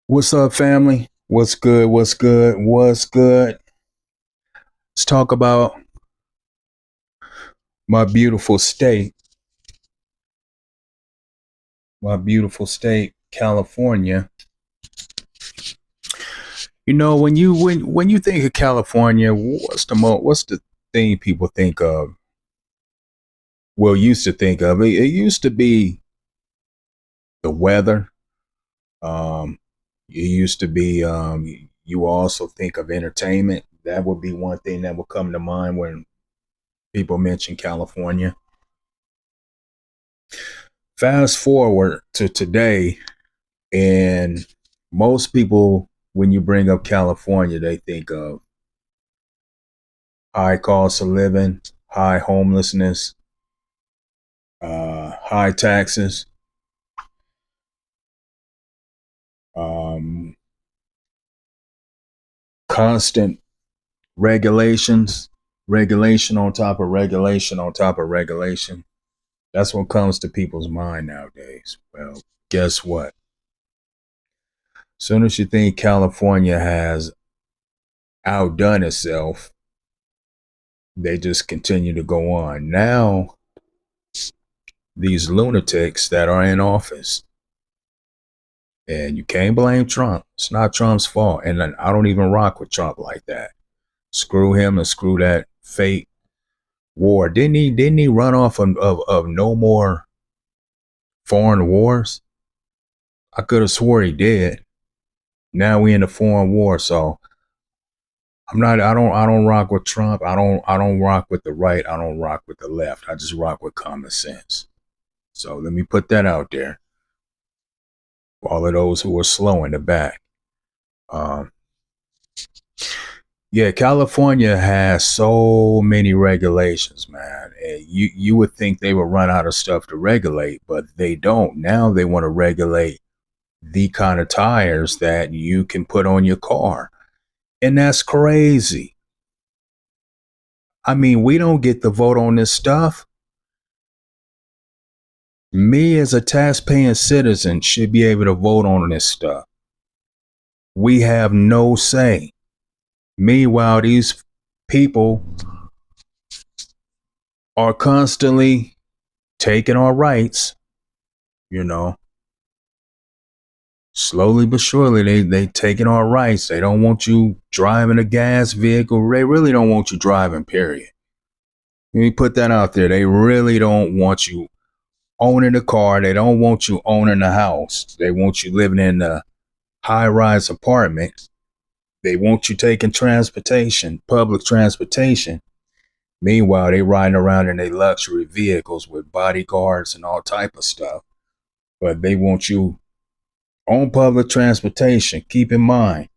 What's up, family? What's good? What's good? What's good? Let's talk about my beautiful state, California. When you think of California, what's the thing people think of? Well, used to think of it. It used to be the weather. It used to be. You also think of entertainment. That would be one thing that would come to mind when people mention California. Fast forward to today, and most people, when you bring up California, they think of high cost of living, high homelessness, high taxes, um, constant regulations, regulation on top of regulation on top of regulation. That's what comes to people's mind nowadays. Well, guess what? As soon as you think California has outdone itself, they just continue to go on. Now, these lunatics that are in office, and you can't blame Trump. It's not Trump's fault. And I don't even rock with Trump like that. Screw him and screw that fake war. Didn't he run off of no more foreign wars? I could have swore he did. Now we in a foreign war, so I don't rock with Trump. I don't rock with the right. I don't rock with the left. I just rock with common sense. So let me put that out there for all of those who are slow in the back. Um, yeah, California has so many regulations, man. And you would think they would run out of stuff to regulate, but they don't. Now they want to regulate the kind of tires that you can put on your car. And that's crazy. I mean, we don't get the vote on this stuff. Me as a tax-paying citizen should be able to vote on this stuff. We have no say. Meanwhile, these people are constantly taking our rights, you know. Slowly but surely, they taking our rights. They don't want you driving a gas vehicle. They really don't want you driving, period. Let me put that out there. They really don't want you owning a car. They don't want you owning a house. They want you living in a high-rise apartment. They want you taking transportation, public transportation. Meanwhile, they riding around in their luxury vehicles with bodyguards and all type of stuff. But they want you on public transportation. Keep in mind,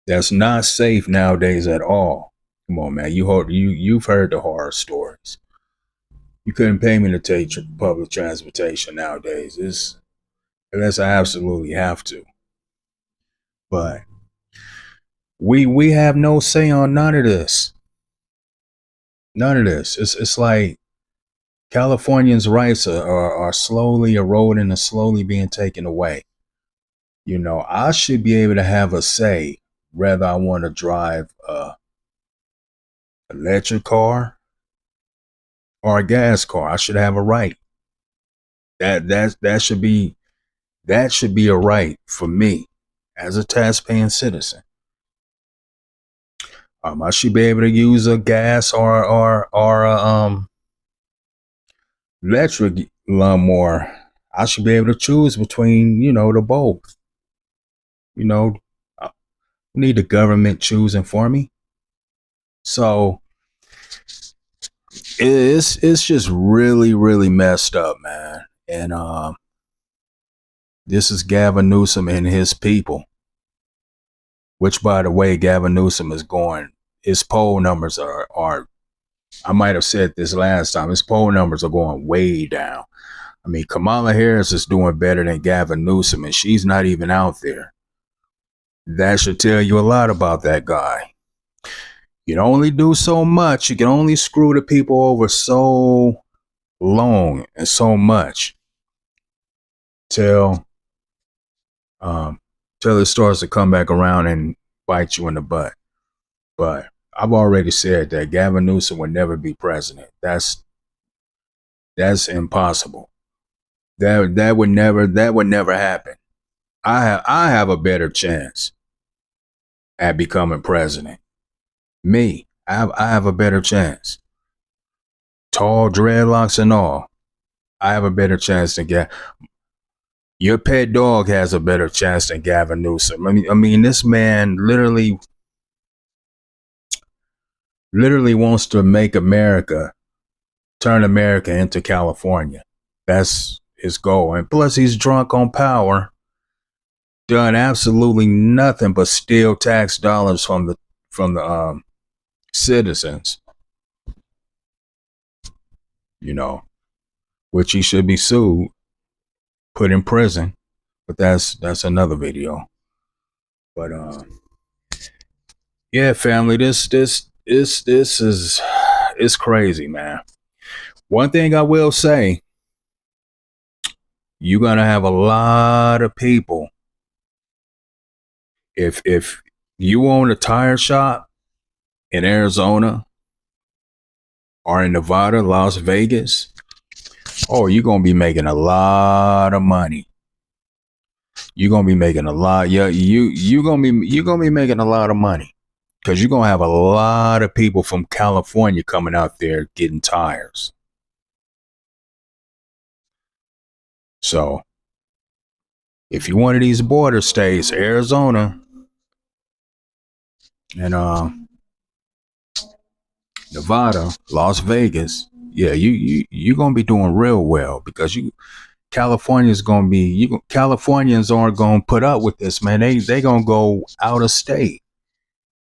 that's not safe nowadays at all. Come on, man. You've heard the horror stories. You couldn't pay me to take public transportation nowadays. It's unless I absolutely have to. But we have no say on none of this. None of this. It's like Californians' rights are slowly eroding and slowly being taken away. You know, I should be able to have a say whether I want to drive a electric car or a gas car. I should have a right. That should be a right for me as a tax-paying citizen. I should be able to use a gas or a electric lawnmower. I should be able to choose between, the both. I need the government choosing for me. So it's just really, really messed up, man. And this is Gavin Newsom and his people. Which, by the way, Gavin Newsom is going. His poll numbers are. I might have said this last time. His poll numbers are going way down. I mean, Kamala Harris is doing better than Gavin Newsom, and she's not even out there. That should tell you a lot about that guy. You can only do so much. You can only screw the people over so long and so much till till it starts to come back around and bite you in the butt. But I've already said that Gavin Newsom would never be president. That's impossible. That would never happen. I have a better chance at becoming president. I have a better chance. Tall dreadlocks and all. I have a better chance than Gavin. Your pet dog has a better chance than Gavin Newsom. I mean, this man literally wants to make turn America into California. That's his goal. And plus, he's drunk on power, done absolutely nothing but steal tax dollars from the citizens. You know, which he should be sued, put in prison. But that's another video. But yeah, family, this is it's crazy, man. One thing I will say, you're gonna have a lot of people. If you own a tire shop in Arizona or in Nevada, Las Vegas, oh, you're gonna be making a lot of money. You're gonna be making a lot. Yeah, you're gonna be making a lot of money, because you're gonna have a lot of people from California coming out there getting tires. So if you're one of these border states, Arizona and Nevada, Las Vegas, yeah, you're gonna be doing real well, because Californians aren't gonna put up with this, man. They gonna go out of state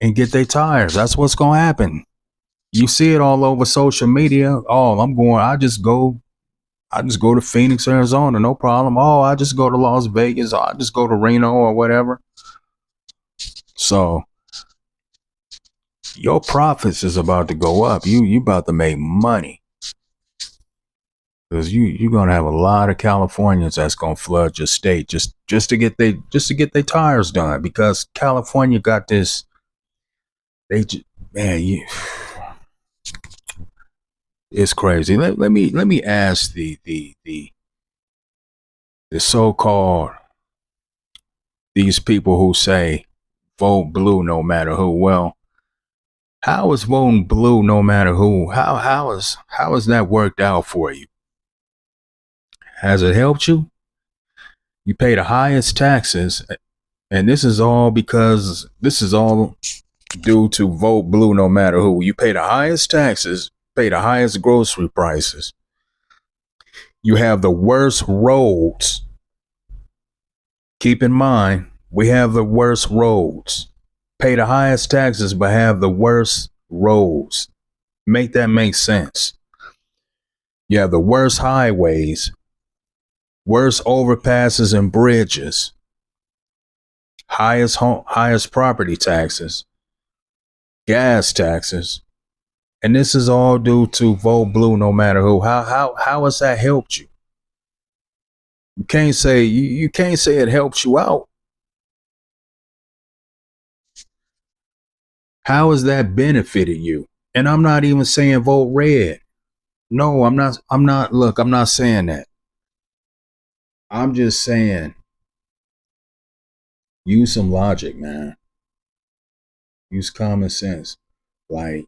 and get their tires. That's what's gonna happen. You see it all over social media. Oh, I just go to Phoenix, Arizona, no problem. Oh, I just go to Las Vegas. I just go to Reno or whatever. So your profits is about to go up. You about to make money, because you're gonna have a lot of Californians that's gonna flood your state just to get their tires done, because California got this. It's crazy. Let me ask the so-called, these people who say vote blue no matter who. Well, how is voting blue no matter who? How is that worked out for you? Has it helped you? You pay the highest taxes, and this is all due to vote blue no matter who. You pay the highest taxes, pay the highest grocery prices. You have the worst roads. Keep in mind, we have the worst roads. Pay the highest taxes, but have the worst roads. Make that make sense. You have the worst highways, worst overpasses and bridges, highest property taxes, gas taxes, and this is all due to vote blue no matter who. How has that helped you? You can't say it helps you out. How has that benefited you? And I'm not even saying vote red. No, I'm not. Look, I'm not saying that. I'm just saying, use some logic, man. Use common sense. Like,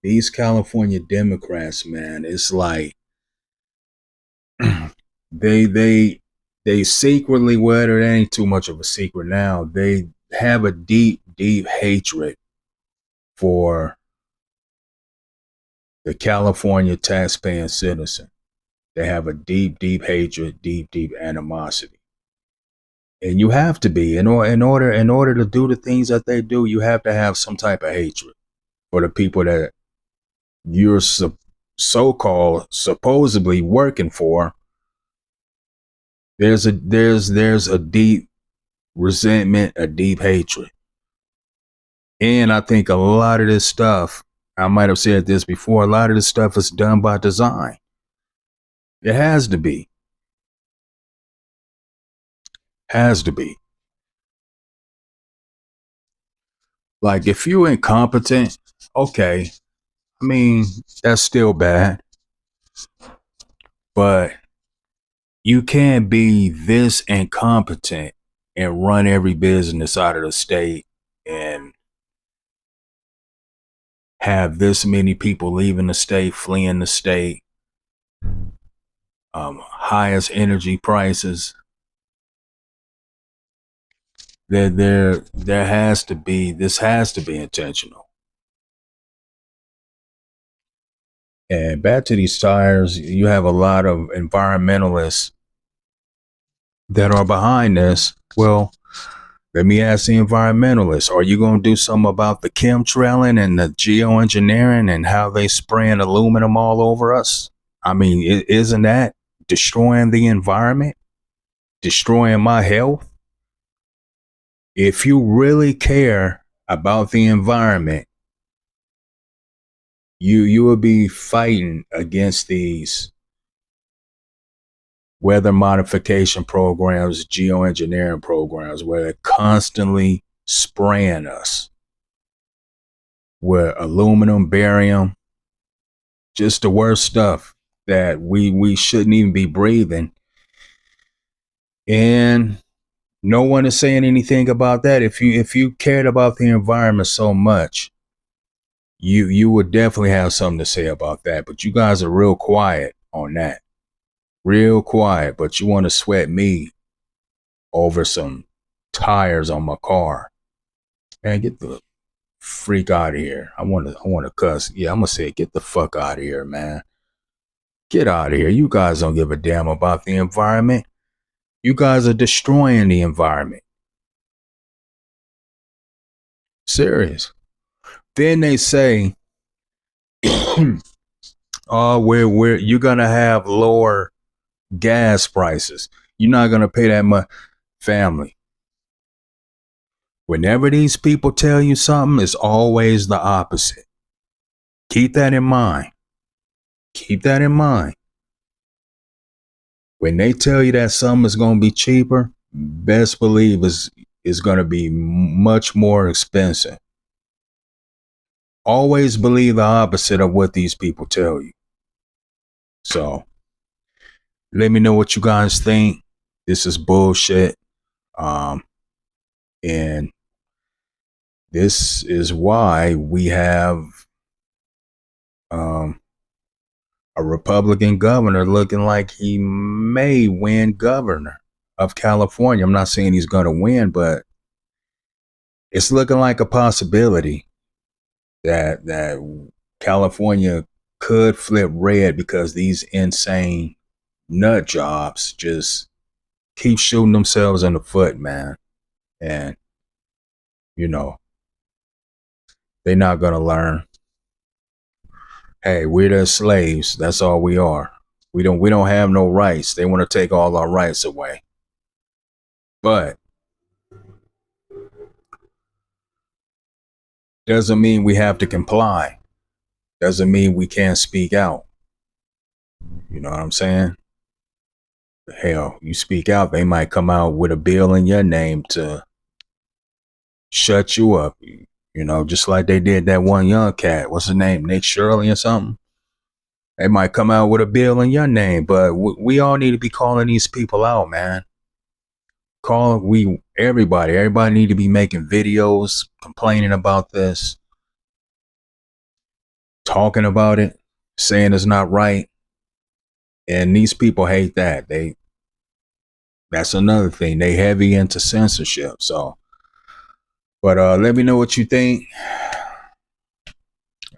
these California Democrats, man, it's like they secretly, well, it ain't too much of a secret now, they have a deep hatred for the California taxpaying citizen. They have a deep hatred, deep animosity. And you have to be, in order to do the things that they do, you have to have some type of hatred for the people that you're so-called supposedly working for. There's a deep resentment, a deep hatred. And I think a lot of this stuff, I might have said this before, a lot of this stuff is done by design. It has to be. Has to be. Like if you're incompetent, okay, I mean, that's still bad, but you can't be this incompetent and run every business out of the state and have this many people leaving the state, fleeing the state, highest energy prices. There has to be, this has to be intentional. And back to these tires, you have a lot of environmentalists that are behind this. Well, let me ask the environmentalists, are you going to do something about the chemtrailing and the geoengineering and how they spraying aluminum all over us? I mean, isn't that destroying the environment, destroying my health? If you really care about the environment, you will be fighting against these weather modification programs, geoengineering programs, where they're constantly spraying us with aluminum, barium, just the worst stuff that we shouldn't even be breathing. And no one is saying anything about that. If you cared about the environment so much, you would definitely have something to say about that. But you guys are real quiet on that. Real quiet, but you want to sweat me over some tires on my car. Man, get the freak out of here. I want to cuss. Yeah, I'm gonna say get the fuck out of here, man. Get out of here. You guys don't give a damn about the environment. You guys are destroying the environment. Serious. Then they say, oh, we're you're gonna have lower gas prices. You're not gonna pay that much. Family. Whenever these people tell you something, it's always the opposite. Keep that in mind. Keep that in mind. When they tell you that something is going to be cheaper, best believe is going to be much more expensive. Always believe the opposite of what these people tell you. So, let me know what you guys think. This is bullshit. And this is why we have a Republican governor looking like he may win governor of California. I'm not saying he's going to win, but it's looking like a possibility that California could flip red because these insane nut jobs just keep shooting themselves in the foot, man. And, you know, they're not going to learn. Hey, we're their slaves. That's all we are. We don't have no rights. They want to take all our rights away. But doesn't mean we have to comply. Doesn't mean we can't speak out. You know what I'm saying? Hell, you speak out, they might come out with a bill in your name to shut you up. You know, just like they did that one young cat. What's his name? Nick Shirley or something? They might come out with a bill in your name, but we all need to be calling these people out, man. Everybody need to be making videos, complaining about this, talking about it, saying it's not right. And these people hate that. That's another thing. They heavy into censorship. So, but let me know what you think.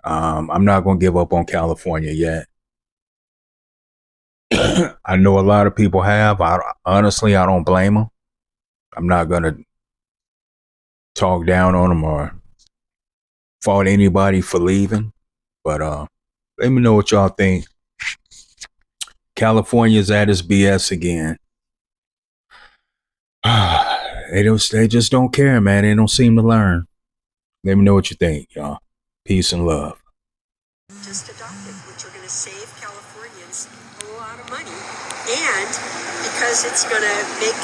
I'm not going to give up on California yet. I know a lot of people have. Honestly, I don't blame them. I'm not going to talk down on them or fault anybody for leaving. But let me know what y'all think. California's at its BS again. They just don't care, man. They don't seem to learn. Let me know what you think, y'all. Peace and love. Just adopted, which are going to save Californians a lot of money. And because it's going to make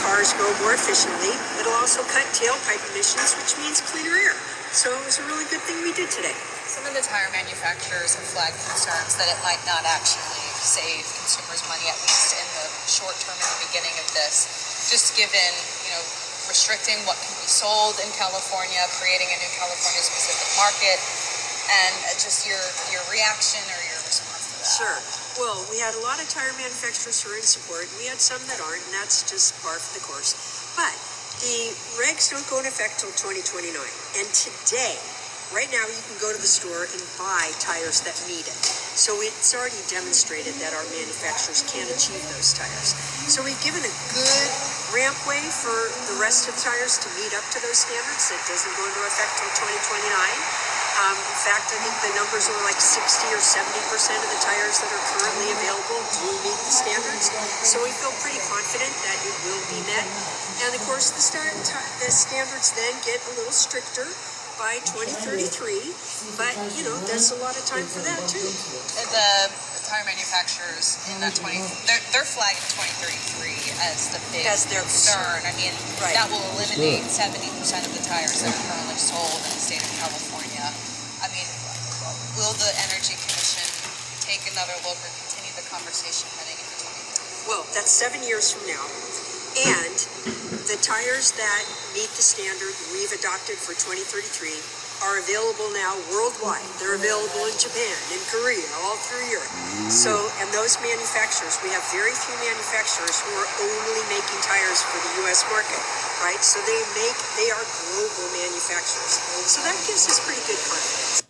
cars go more efficiently, it'll also cut tailpipe emissions, which means cleaner air. So it was a really good thing we did today. Some of the tire manufacturers have flagged concerns that it might not actually save consumers money, at least in the short term in the beginning of this, just given, restricting what can be sold in California, creating a new California-specific market, and just your reaction or your response to that. Sure. Well, we had a lot of tire manufacturers who are in support. We had some that aren't, and that's just par for the course. But the regs don't go in effect till 2029. And today, right now, you can go to the store and buy tires that meet it. So it's already demonstrated that our manufacturers can achieve those tires. So we've given a good rampway for the rest of the tires to meet up to those standards. That doesn't go into effect till 2029. In fact, I think the numbers are like 60 or 70% of the tires that are currently available do meet the standards. So we feel pretty confident that it will be met. And of course, the standards then get a little stricter by 2033. But, that's a lot of time for that too. The tire manufacturers in that they're flagging 2033 as the big concern. I mean, right. That will eliminate 70% of the tires that are currently sold in the state of California. I mean, will the Energy Commission take another look or continue the conversation heading into 2030? Well, that's 7 years from now. And the tires that meet the standard we've adopted for 2033 are available now worldwide. They're available in Japan, in Korea, all through Europe. So, and those manufacturers, we have very few manufacturers who are only making tires for the U.S. market, right? So they are global manufacturers. So that gives us pretty good confidence.